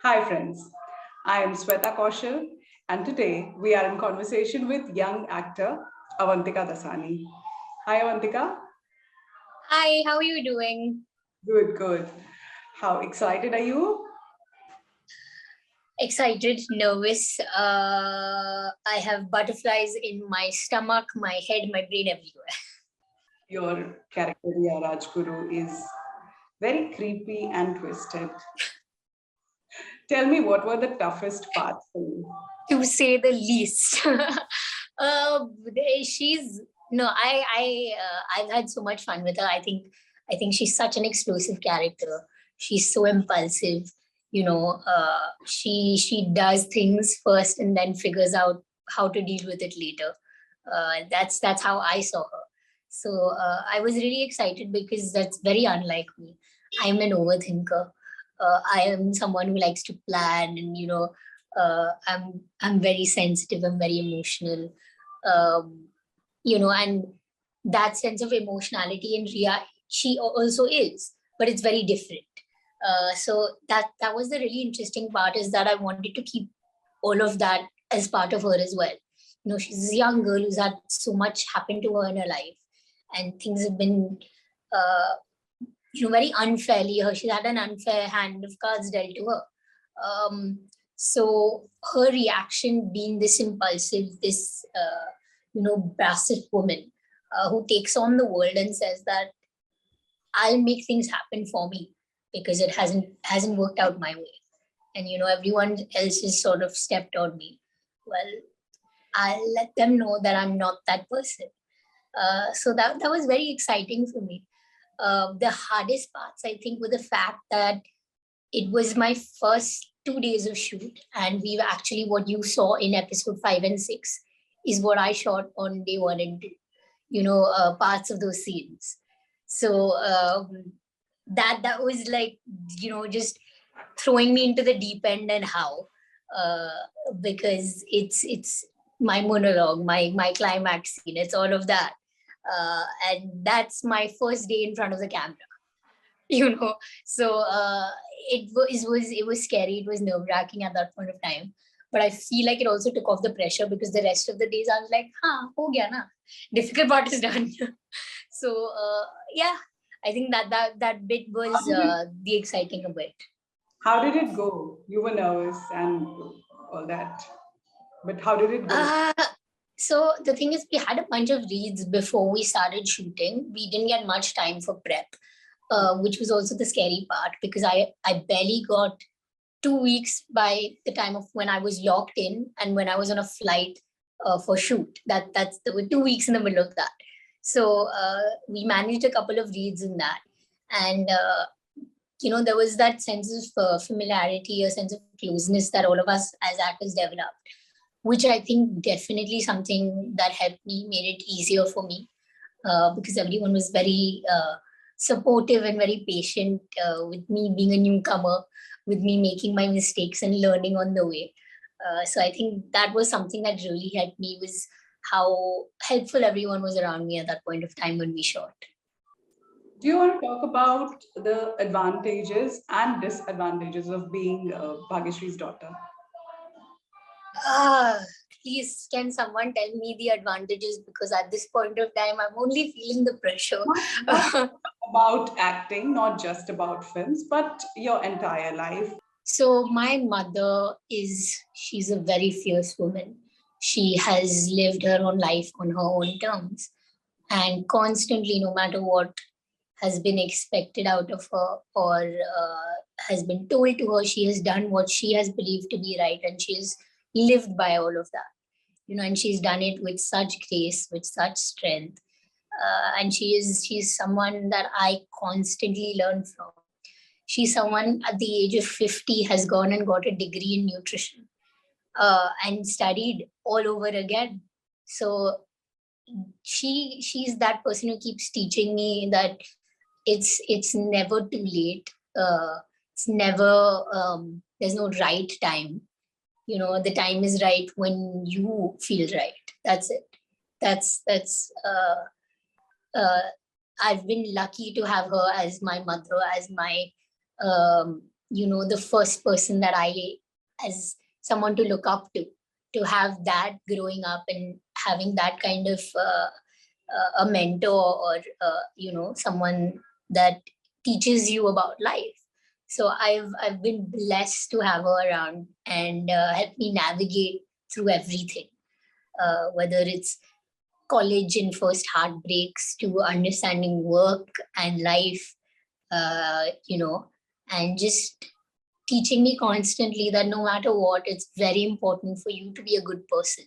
Hi friends, I am Sweta Kaushal and today we are in conversation with young actor Avantika Dassani. Hi Avantika, Hi, how are you doing? good, good. How excited are you? Excited, nervous. I have butterflies in my stomach, my head, my brain everywhere. Your character, Riya Rajguru, is very creepy and twisted. Tell me what were the toughest parts for you? To say the least. uh, she's no, I've had so much fun with her. I think she's such an explosive character. She's so impulsive. She does things first and then figures out how to deal with it later. That's how I saw her. So I was really excited because that's very unlike me. I'm an overthinker. I am someone who likes to plan, and I'm very sensitive. I'm very emotional. Um, and that sense of emotionality in Ria, she also is, but it's very different. So that was the really interesting part, is that I wanted to keep all of that as part of her as well. She's a young girl who's had so much happen to her in her life, and things have been uh, very unfairly. She's had an unfair hand of cards dealt to her. So her reaction being this impulsive, this brassic woman who takes on the world and says that I'll make things happen for me because it hasn't worked out my way, and everyone else has sort of stepped on me. Well, I'll let them know that I'm not that person. So that was very exciting for me. The hardest parts, I think, were the fact that it was my first 2 days of shoot, and we were actually, what you saw in episode 5 and 6 is what I shot on day 1 and 2. Parts of those scenes. So that was like, just throwing me into the deep end, and how uh, because it's my monologue, my climax scene, it's all of that, and that's my first day in front of the camera. you know so it was scary, it was nerve-wracking at that point of time, but I feel like it also took off the pressure, because the rest of the days I was like, ho gaya na, difficult part is done. So yeah, I think that bit How was did it, the exciting bit. how did it go? You were nervous and all that, but how did it go? uh, so the thing is, we had a bunch of reads before we started shooting. We didn't get much time for prep, which was also the scary part, because I barely got 2 weeks by the time of when I was locked in and when I was on a flight for shoot. That's there were 2 weeks in the middle of that. So we managed a couple of reads in that, and there was that sense of familiarity, a sense of closeness that all of us as actors developed, which I think definitely something that helped me, made it easier for me, because everyone was very supportive and very patient with me being a newcomer, with me making my mistakes and learning on the way. So I think that was something that really helped me, was how helpful everyone was around me at that point of time when we shot. Do you want to talk about the advantages and disadvantages of being Bhagyashree's daughter? Ah, please, can someone tell me the advantages? Because at this point of time, I'm only feeling the pressure. Not about acting, not just about films, but your entire life. So my mother she's a very fierce woman. She has lived her own life on her own terms, and constantly, no matter what has been expected out of her, or has been told to her, she has done what she has believed to be right, and she has lived by all of that. And she's done it with such grace, with such strength, and she's someone that I constantly learn from. She's someone at the age of 50 has gone and got a degree in nutrition, and studied all over again. So she's that person who keeps teaching me that it's never too late. It's never there's no right time. The time is right when you feel right. That's it. That's uh, I've been lucky to have her as my mother, as my the first person that I, as someone to look up to have that growing up and having that kind of a mentor or, someone that teaches you about life. So I've been blessed to have her around and help me navigate through everything, whether it's college and first heartbreaks to understanding work and life, and just teaching me constantly that no matter what, it's very important for you to be a good person.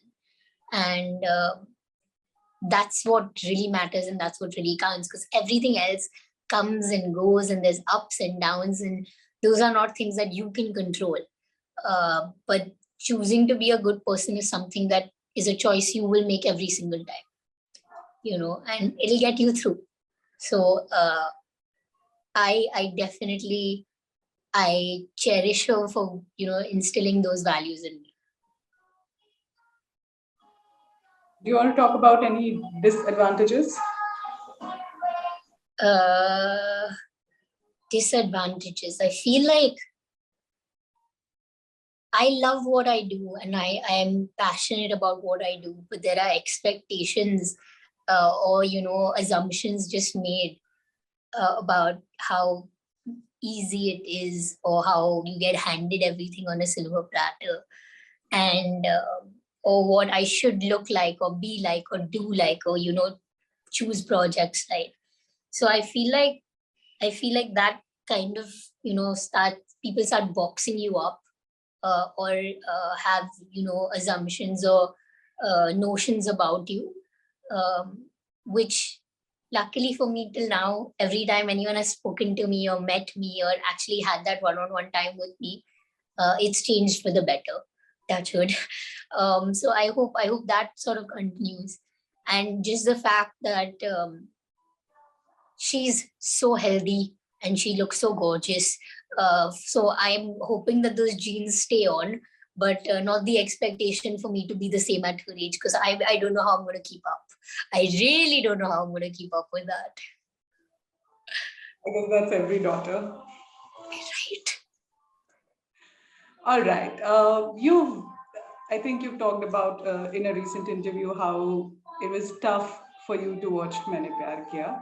And that's what really matters and that's what really counts, because everything else comes and goes and there's ups and downs, and those are not things that you can control. But choosing to be a good person is something that is a choice you will make every single time, and it'll get you through. So I definitely, I cherish her for, instilling those values in me. Do you want to talk about any disadvantages? Disadvantages. I feel like I love what I do and I am passionate about what I do, but there are expectations or, assumptions just made about how easy it is or how you get handed everything on a silver platter, and or what I should look like or be like or do like, or, choose projects like. So I feel like that kind of, people start boxing you up, or have, assumptions or notions about you, which luckily for me till now, every time anyone has spoken to me or met me or actually had that one-on-one time with me, it's changed for the better. Touch wood. So I hope that sort of continues. And just the fact that she's so healthy and she looks so gorgeous. So I'm hoping that those genes stay on, but not the expectation for me to be the same at her age, because I don't know how I'm going to keep up. I really don't know how I'm going to keep up with that. I guess that's every daughter. Right. All right. I think you've talked about in a recent interview how it was tough for you to watch Maine Pyar Kiya.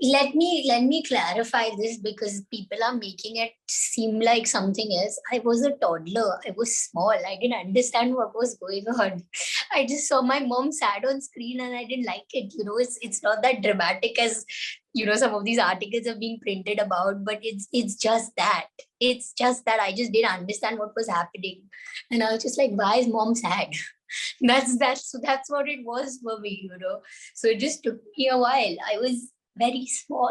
Let me clarify this, because people are making it seem like something else. I was a toddler. I was small. I didn't understand what was going on. I just saw my mom sad on screen and I didn't like it. It's not that dramatic as, some of these articles have been printed about, but it's just that. It's just that I just didn't understand what was happening. And I was just like, why is mom sad? That's what it was for me. So it just took me a while. I was very small.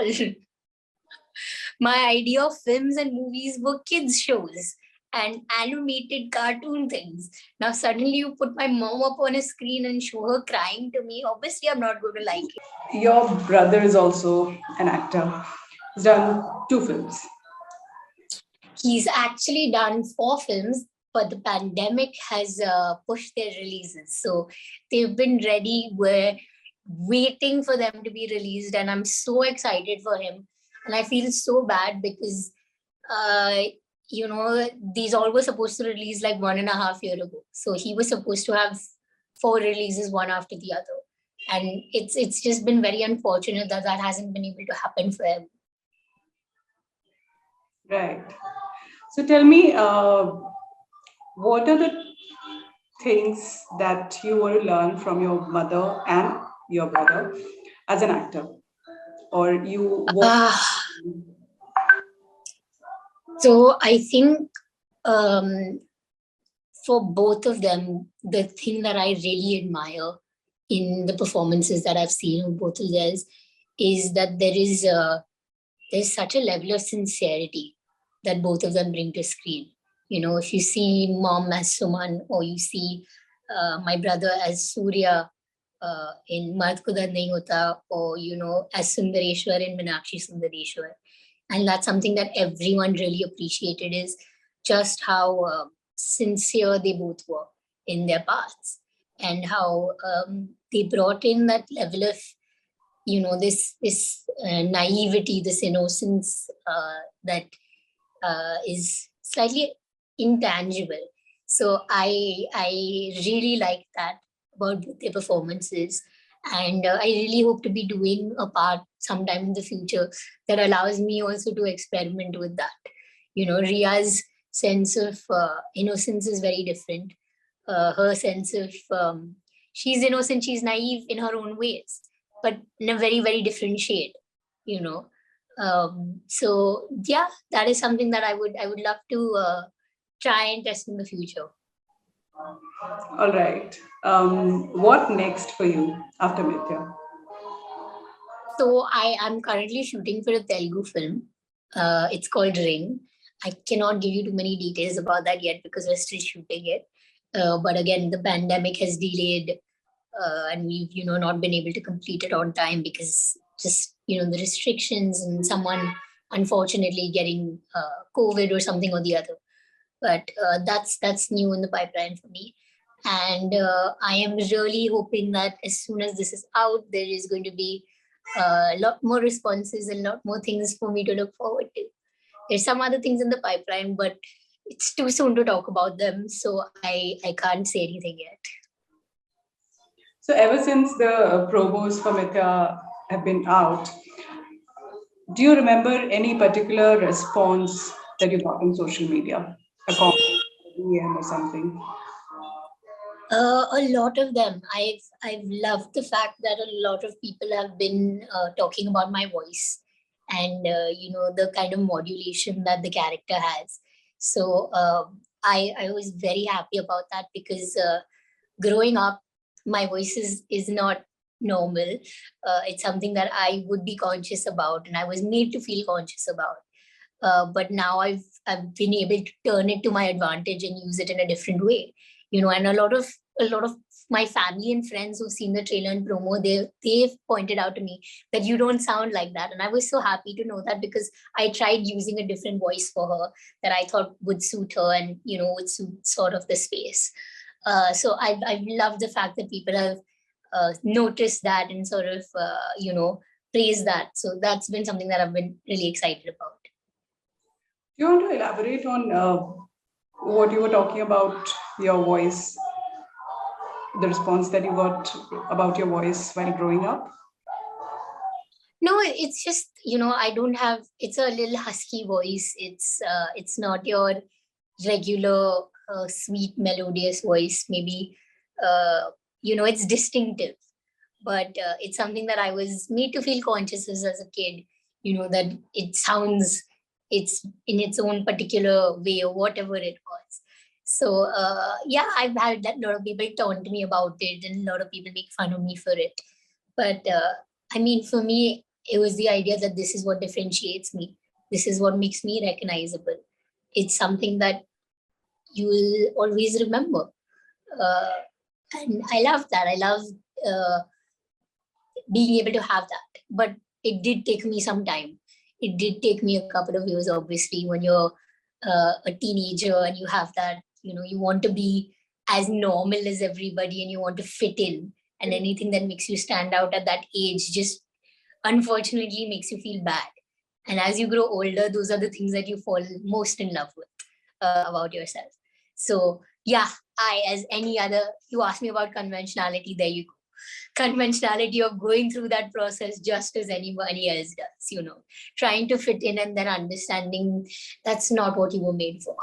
My idea of films and movies were kids shows and animated cartoon things. Now suddenly you put my mom up on a screen and show her crying to me. Obviously, I'm not going to like it. Your brother is also an actor. He's done 2 films. He's actually done 4 films, but the pandemic has pushed their releases. So they've been ready. We're waiting for them to be released, and I'm so excited for him. And I feel so bad because, these all were supposed to release like 1.5 years ago. So he was supposed to have 4 releases, one after the other. And it's just been very unfortunate that hasn't been able to happen for him. Right. So tell me, what are the things that you want to learn from your mother and your brother as an actor? Or you So I think for both of them, the thing that I really admire in the performances that I've seen of both of theirs is that there's such a level of sincerity that both of them bring to screen. If you see mom as Suman, or you see my brother as Surya in Mat Kuda Nahi Hota, or as Sundareshwar in Meenakshi Sundareshwar. And that's something that everyone really appreciated, is just how sincere they both were in their paths, and how they brought in that level of this naivety, this innocence that is slightly intangible. So I really like that about both their performances, and I really hope to be doing a part sometime in the future that allows me also to experiment with that. Ria's sense of innocence is very different. Her sense of she's innocent, she's naive in her own ways, but in a very, very different shade. You know, so yeah, that is something that I would love to try and test in the future. All right. What next for you after Mithya? So I am currently shooting for a Telugu film. It's called Ring. I cannot give you too many details about that yet because we're still shooting it. But again, the pandemic has delayed, and we've not been able to complete it on time because just the restrictions and someone unfortunately getting COVID or something or the other. But that's new in the pipeline for me. And I am really hoping that as soon as this is out, there is going to be a lot more responses and a lot more things for me to look forward to. There's some other things in the pipeline, but it's too soon to talk about them, so I can't say anything yet. So ever since the promos for Mithya have been out, do you remember any particular response that you got on social media? A comment, a DM or something? A lot of them. I've loved the fact that a lot of people have been talking about my voice and the kind of modulation that the character has. So I was very happy about that because growing up, my voice is not normal. It's something that I would be conscious about, and I was made to feel conscious about. But now I've been able to turn it to my advantage and use it in a different way. And a lot of my family and friends who've seen the trailer and promo, they've pointed out to me that you don't sound like that, and I was so happy to know that because I tried using a different voice for her that I thought would suit her and would suit sort of the space. So I've loved the fact that people have noticed that and sort of praised that. So that's been something that I've been really excited about. Do you want to elaborate on what you were talking about your voice, the response that you got about your voice while growing up? No, it's just I don't have. It's a little husky voice. It's not your regular sweet melodious voice. Maybe it's distinctive, but it's something that I was made to feel conscious as a kid. That it sounds, it's in its own particular way or whatever it was. So yeah, I've had that a lot of people taunt me about it, and a lot of people make fun of me for it. But I mean, for me, it was the idea that this is what differentiates me. This is what makes me recognizable. It's something that you will always remember. Uh, and I love that. I love uh, being able to have that. But it did take me some time. It did take me a couple of years, obviously, when you're a teenager and you have that, you want to be as normal as everybody and you want to fit in. And anything that makes you stand out at that age just unfortunately makes you feel bad. And as you grow older, those are the things that you fall most in love with about yourself. So, yeah, as any other, you asked me about conventionality, there you go. Conventionality of going through that process just as anybody else does, trying to fit in and then understanding that's not what you were made for.